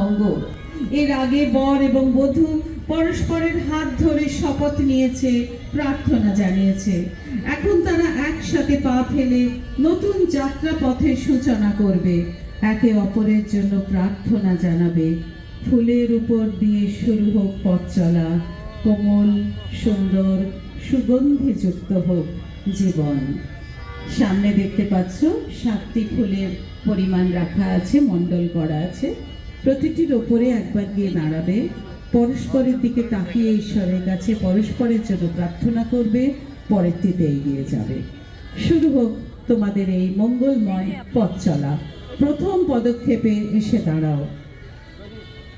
অঙ্গ। এর আগে বর এবং বধূ পরস্পরের হাত ধরে শপথ নিয়েছে, প্রার্থনা জানিয়েছে। এখন তারা একসাথে পা ফেলে নতুন যাত্রা পথের সূচনা করবে, একে অপরের জন্য প্রার্থনা জানাবে। ফুলের উপর দিয়ে শুরু হোক পথ চলা, কোমল, সুন্দর, সুগন্ধি যুক্ত হোক জীবন। সামনে দেখতে পাচ্ছ 7টি ফুলের পরিমাণ রাখা আছে, মণ্ডল করা আছে। প্রতিটির ওপরে একবার গিয়ে দাঁড়াবে, পরস্পরের দিকে তাকিয়ে ঈশ্বরের কাছে পরস্পরের জন্য প্রার্থনা করবে, পরেরটিতে এগিয়ে যাবে। শুরু হোক তোমাদের এই মঙ্গলময় পথ চলা। প্রথম পদক্ষেপে এসে দাঁড়াও।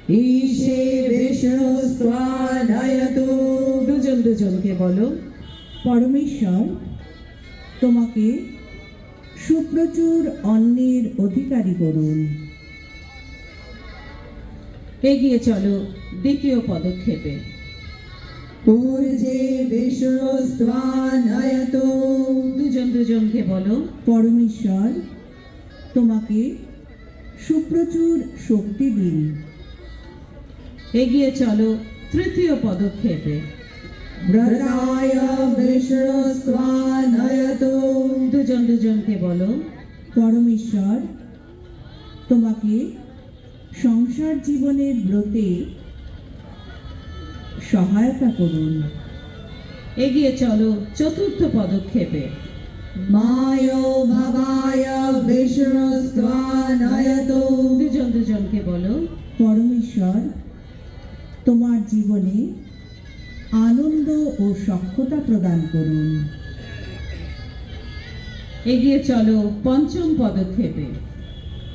ঈশে বিষ্ণুস্ত্বানয়তু। দুজন দুজনকে বলো। পরমেশ্বর তোমাকে সুপ্রচুর অন্নের অধিকারী করুন। এগিয়ে চলো দ্বিতীয় পদক্ষেপে। ঊর্জে বিষ্ণুস্ত্বানয়তু। দুজন দুজনকে বলো। পরমেশ্বর তোমাকে সুপ্রচুর শক্তি দিন। এগিয়ে চলো তৃতীয় পদক্ষেপে। ব্রতায় বিষ্ণুস্ত্বানয়তু। দুজন দুজনকে বলো। পরমেশ্বর তোমাকে সংসার জীবনের ব্রতে সহায়তা করুন। এগিয়ে চলো চতুর্থ পদক্ষেপে। মায় ভবায় বিষ্ণুস্ত্বানয়তু। দুজন দুজনকে বলো। পরমেশ্বর তোমার জীবনে আনন্দ ও সখ্যতা প্রদান করুন। এগিয়ে চলো পঞ্চম পদক্ষেপে।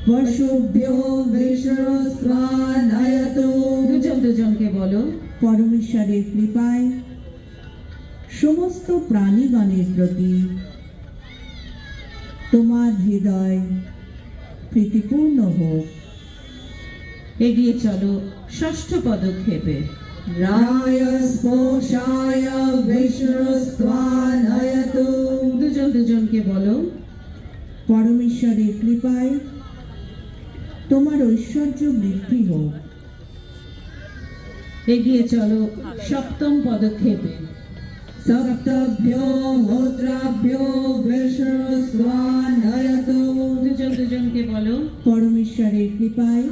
পশুভ্যো বিষ্ণুস্ত্বানয়তু। দুজন দুজনকে বলো। পরমেশ্বরের কৃপায় সমস্ত প্রাণীগণের প্রতি তোমার হৃদয় প্রীতিপূর্ণ হোক। এগিয়ে চলো ষষ্ঠ পদক্ষেপে। রায়স্পোষায় বিষ্ণুস্ত্বানয়তু। দুজন দুজনকে বলো। পরমেশ্বরের কৃপায় তোমার ঐশ্বর্য বৃদ্ধি হোক। এগিয়ে চলো সপ্তম পদক্ষেপে। সপ্তভ্যো হোত্রাভ্যো বিষ্ণুস্ত্বানয়তু। দুজন দুজনকে বলো। পরমেশ্বরের কৃপায়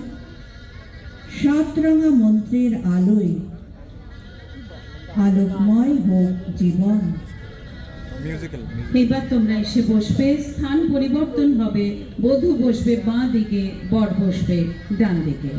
7 রঙা মন্ত্রের আলোয় আলোকময় হোক জীবন। এবার তোমরা এসে বসবে, স্থান পরিবর্তন হবে। বধূ বসবে বাঁ দিকে, বর বসবে ডান দিকে।